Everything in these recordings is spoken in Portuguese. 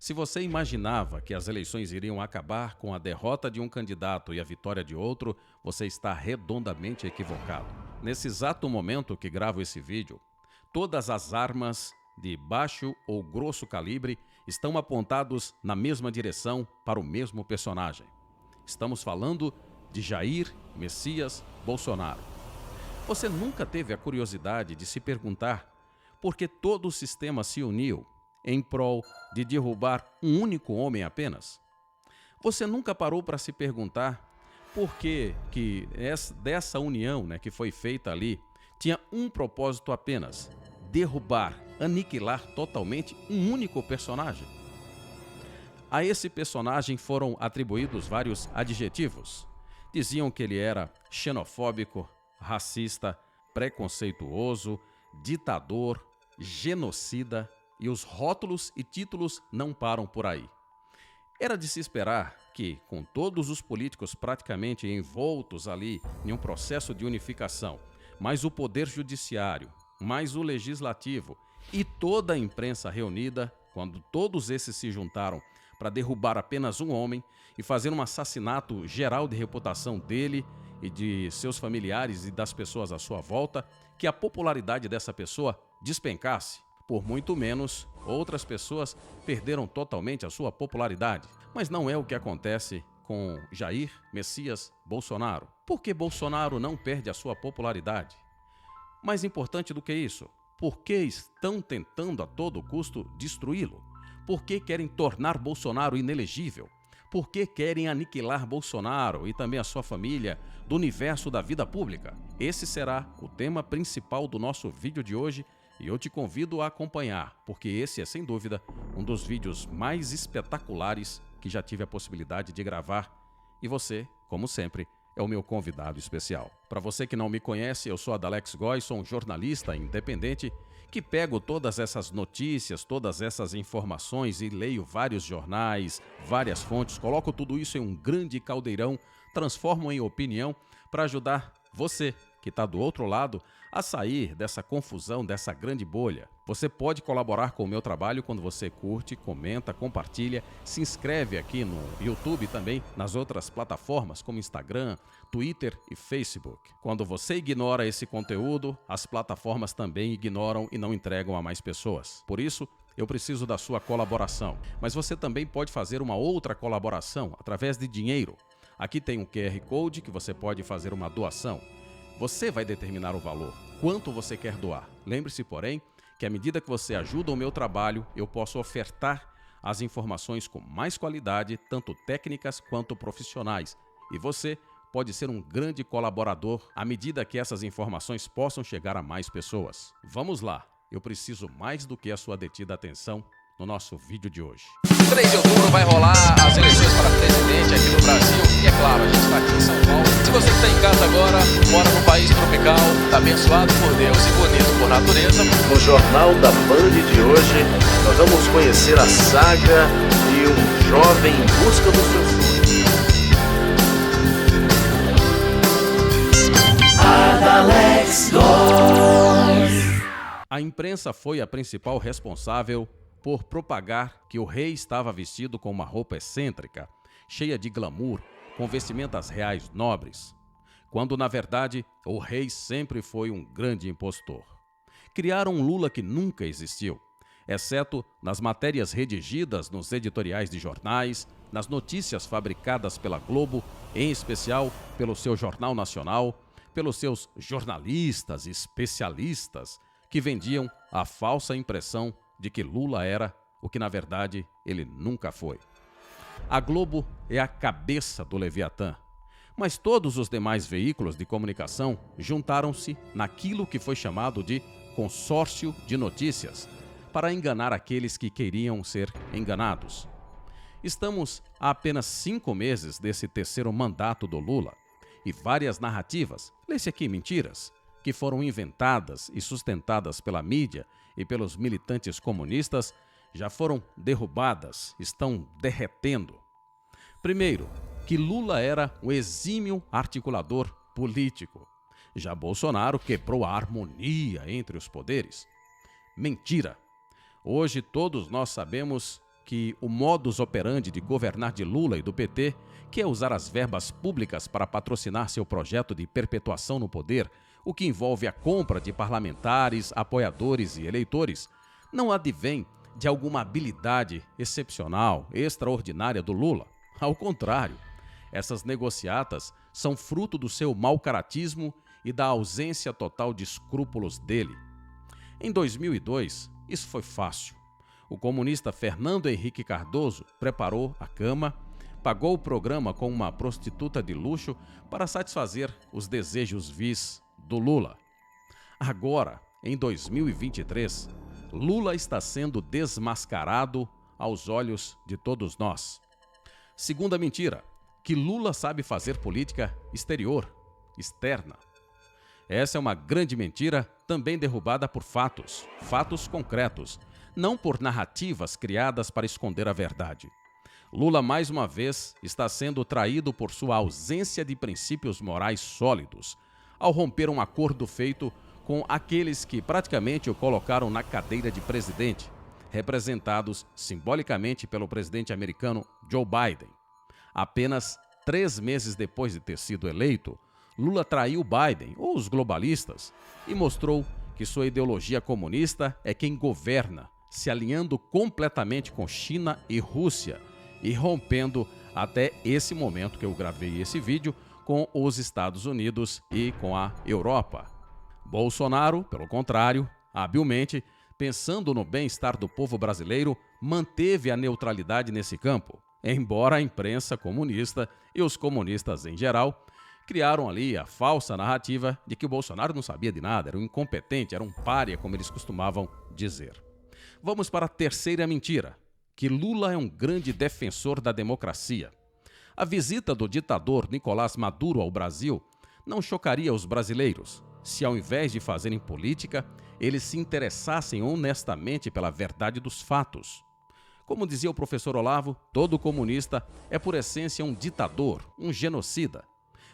Se você imaginava que as eleições iriam acabar com a derrota de um candidato e a vitória de outro, você está redondamente equivocado. Nesse exato momento que gravo esse vídeo, todas as armas de baixo ou grosso calibre estão apontados na mesma direção para o mesmo personagem. Estamos falando de Jair Messias Bolsonaro. Você nunca teve a curiosidade de se perguntar por que todo o sistema se uniu em prol de derrubar um único homem apenas? Você nunca parou para se perguntar por que dessa união, que foi feita ali, tinha um propósito apenas: derrubar, aniquilar totalmente um único personagem? A esse personagem foram atribuídos vários adjetivos. Diziam que ele era xenofóbico, racista, preconceituoso, ditador, genocida, e os rótulos e títulos não param por aí. Era de se esperar que, com todos os políticos praticamente envoltos ali em um processo de unificação, mais o Poder Judiciário, mais o Legislativo e toda a imprensa reunida, quando todos esses se juntaram para derrubar apenas um homem e fazer um assassinato geral de reputação dele e de seus familiares e das pessoas à sua volta, que a popularidade dessa pessoa despencasse. Por muito menos, outras pessoas perderam totalmente a sua popularidade. Mas não é o que acontece com Jair Messias Bolsonaro. Por que Bolsonaro não perde a sua popularidade? Mais importante do que isso, por que estão tentando a todo custo destruí-lo? Por que querem tornar Bolsonaro inelegível? Por que querem aniquilar Bolsonaro e também a sua família do universo da vida pública? Esse será o tema principal do nosso vídeo de hoje e eu te convido a acompanhar, porque esse é, sem dúvida, um dos vídeos mais espetaculares que já tive a possibilidade de gravar. E você, como sempre, é o meu convidado especial. Para você que não me conhece, eu sou Adalex Goy, sou um jornalista independente que pego todas essas notícias, todas essas informações e leio vários jornais, várias fontes, coloco tudo isso em um grande caldeirão, transformo em opinião para ajudar você que está do outro lado a sair dessa confusão, dessa grande bolha. Você pode colaborar com o meu trabalho quando você curte, comenta, compartilha, se inscreve aqui no YouTube e também nas outras plataformas como Instagram, Twitter e Facebook. Quando você ignora esse conteúdo, as plataformas também ignoram e não entregam a mais pessoas. Por isso, eu preciso da sua colaboração. Mas você também pode fazer uma outra colaboração através de dinheiro. Aqui tem um QR Code que você pode fazer uma doação. Você vai determinar o valor, quanto você quer doar. Lembre-se, porém, que à medida que você ajuda o meu trabalho, eu posso ofertar as informações com mais qualidade, tanto técnicas quanto profissionais. E você pode ser um grande colaborador à medida que essas informações possam chegar a mais pessoas. Vamos lá, eu preciso mais do que a sua detida atenção no nosso vídeo de hoje. 3 de outubro vai rolar as eleições para presidente aqui no Brasil. E é claro, a gente está aqui em São Paulo. Se você que está em casa agora, mora num país tropical, está abençoado por Deus e bonito por natureza. No Jornal da Band de hoje, nós vamos conhecer a saga de um jovem em busca do seu sonho. Adalex Goy. A imprensa foi a principal responsável por propagar que o rei estava vestido com uma roupa excêntrica, cheia de glamour, com vestimentas reais nobres, quando, na verdade, o rei sempre foi um grande impostor. Criaram um Lula que nunca existiu, exceto nas matérias redigidas nos editoriais de jornais, nas notícias fabricadas pela Globo, em especial pelo seu Jornal Nacional, pelos seus jornalistas e especialistas que vendiam a falsa impressão de que Lula era o que, na verdade, ele nunca foi. A Globo é a cabeça do Leviatã, mas todos os demais veículos de comunicação juntaram-se naquilo que foi chamado de consórcio de notícias, para enganar aqueles que queriam ser enganados. Estamos há apenas 5 meses desse terceiro mandato do Lula e várias narrativas, lê-se aqui mentiras, que foram inventadas e sustentadas pela mídia e pelos militantes comunistas, já foram derrubadas, estão derretendo. Primeiro, que Lula era um exímio articulador político. Já Bolsonaro quebrou a harmonia entre os poderes. Mentira! Hoje todos nós sabemos que o modus operandi de governar de Lula e do PT, que é usar as verbas públicas para patrocinar seu projeto de perpetuação no poder, o que envolve a compra de parlamentares, apoiadores e eleitores, não advém de alguma habilidade excepcional, extraordinária do Lula. Ao contrário, essas negociatas são fruto do seu mau caratismo e da ausência total de escrúpulos dele. Em 2002, isso foi fácil. O comunista Fernando Henrique Cardoso preparou a cama, pagou o programa com uma prostituta de luxo para satisfazer os desejos vis do Lula. Agora, em 2023, Lula está sendo desmascarado aos olhos de todos nós. Segunda mentira, que Lula sabe fazer política exterior, externa. Essa é uma grande mentira, também derrubada por fatos concretos, não por narrativas criadas para esconder a verdade. Lula, mais uma vez, está sendo traído por sua ausência de princípios morais sólidos, ao romper um acordo feito com aqueles que praticamente o colocaram na cadeira de presidente, representados simbolicamente pelo presidente americano Joe Biden. Apenas 3 meses depois de ter sido eleito, Lula traiu Biden, ou os globalistas, e mostrou que sua ideologia comunista é quem governa, se alinhando completamente com China e Rússia e rompendo, até esse momento que eu gravei esse vídeo, com os Estados Unidos e com a Europa. Bolsonaro, pelo contrário, habilmente, pensando no bem-estar do povo brasileiro, manteve a neutralidade nesse campo, embora a imprensa comunista e os comunistas em geral criaram ali a falsa narrativa de que o Bolsonaro não sabia de nada, era um incompetente, era um pária, como eles costumavam dizer. Vamos para a terceira mentira, que Lula é um grande defensor da democracia. A visita do ditador Nicolás Maduro ao Brasil não chocaria os brasileiros se, ao invés de fazerem política, eles se interessassem honestamente pela verdade dos fatos. Como dizia o professor Olavo, todo comunista é por essência um ditador, um genocida.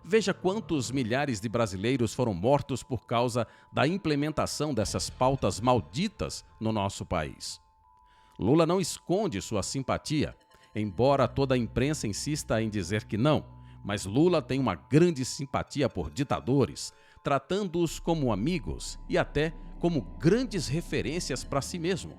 Veja quantos milhares de brasileiros foram mortos por causa da implementação dessas pautas malditas no nosso país. Lula não esconde sua simpatia, embora toda a imprensa insista em dizer que não, mas Lula tem uma grande simpatia por ditadores, tratando-os como amigos e até como grandes referências para si mesmo.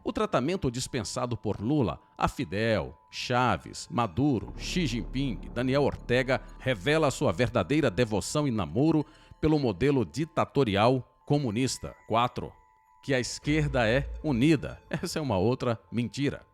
O tratamento dispensado por Lula a Fidel, Chaves, Maduro, Xi Jinping e Daniel Ortega revela sua verdadeira devoção e namoro pelo modelo ditatorial comunista. 4. Que a esquerda é unida. Essa é uma outra mentira.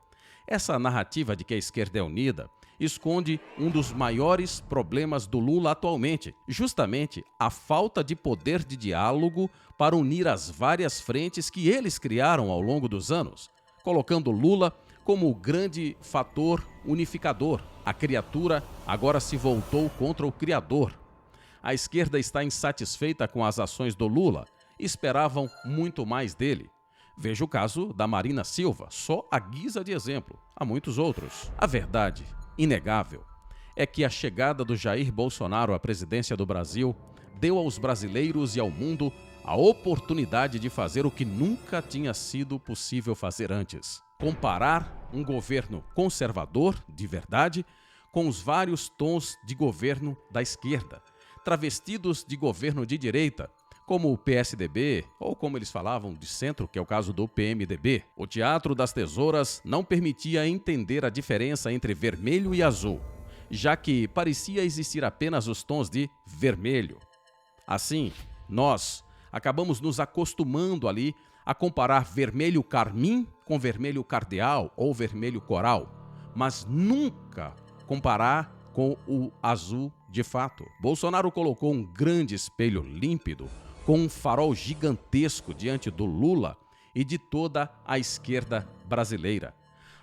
Essa narrativa de que a esquerda é unida esconde um dos maiores problemas do Lula atualmente, justamente a falta de poder de diálogo para unir as várias frentes que eles criaram ao longo dos anos, colocando Lula como o grande fator unificador. A criatura agora se voltou contra o criador. A esquerda está insatisfeita com as ações do Lula e esperavam muito mais dele. Veja o caso da Marina Silva, só à guisa de exemplo. Há muitos outros. A verdade inegável é que a chegada do Jair Bolsonaro à presidência do Brasil deu aos brasileiros e ao mundo a oportunidade de fazer o que nunca tinha sido possível fazer antes: comparar um governo conservador, de verdade, com os vários tons de governo da esquerda, travestidos de governo de direita, como o PSDB, ou como eles falavam, de centro, que é o caso do PMDB. O Teatro das Tesouras não permitia entender a diferença entre vermelho e azul, já que parecia existir apenas os tons de vermelho. Assim, nós acabamos nos acostumando ali a comparar vermelho carmim com vermelho cardeal ou vermelho coral, mas nunca comparar com o azul de fato. Bolsonaro colocou um grande espelho límpido com um farol gigantesco diante do Lula e de toda a esquerda brasileira.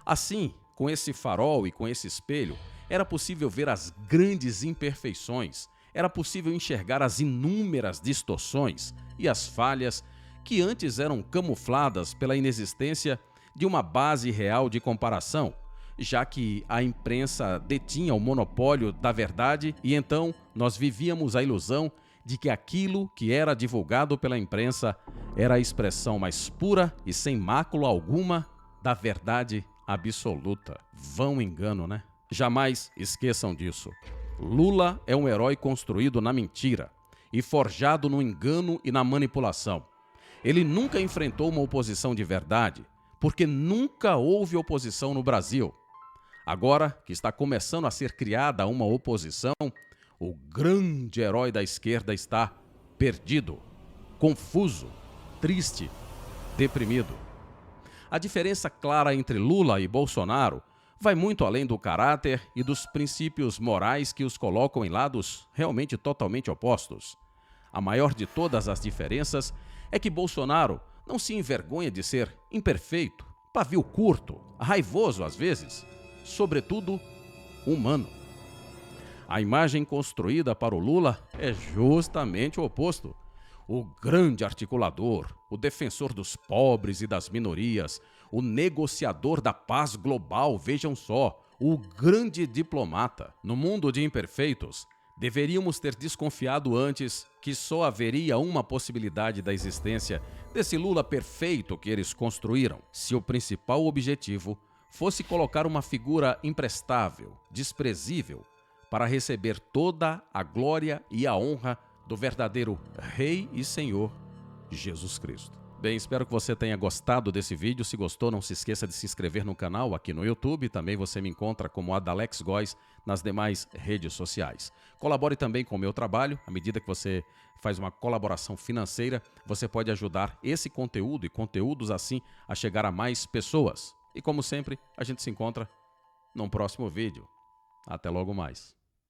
Assim, com esse farol e com esse espelho, era possível ver as grandes imperfeições, era possível enxergar as inúmeras distorções e as falhas que antes eram camufladas pela inexistência de uma base real de comparação, já que a imprensa detinha o monopólio da verdade e então nós vivíamos a ilusão de que aquilo que era divulgado pela imprensa era a expressão mais pura e sem mácula alguma da verdade absoluta. Vão engano, né? Jamais esqueçam disso. Lula é um herói construído na mentira e forjado no engano e na manipulação. Ele nunca enfrentou uma oposição de verdade, porque nunca houve oposição no Brasil. Agora que está começando a ser criada uma oposição, o grande herói da esquerda está perdido, confuso, triste, deprimido. A diferença clara entre Lula e Bolsonaro vai muito além do caráter e dos princípios morais que os colocam em lados realmente totalmente opostos. A maior de todas as diferenças é que Bolsonaro não se envergonha de ser imperfeito, pavio curto, raivoso às vezes, sobretudo humano. A imagem construída para o Lula é justamente o oposto. O grande articulador, o defensor dos pobres e das minorias, o negociador da paz global, vejam só, o grande diplomata. No mundo de imperfeitos, deveríamos ter desconfiado antes que só haveria uma possibilidade da existência desse Lula perfeito que eles construíram, se o principal objetivo fosse colocar uma figura imprestável, desprezível, para receber toda a glória e a honra do verdadeiro Rei e Senhor Jesus Cristo. Bem, espero que você tenha gostado desse vídeo. Se gostou, não se esqueça de se inscrever no canal aqui no YouTube. Também você me encontra como Adalex Góes nas demais redes sociais. Colabore também com o meu trabalho. À medida que você faz uma colaboração financeira, você pode ajudar esse conteúdo e conteúdos assim a chegar a mais pessoas. E como sempre, a gente se encontra num próximo vídeo. Até logo mais.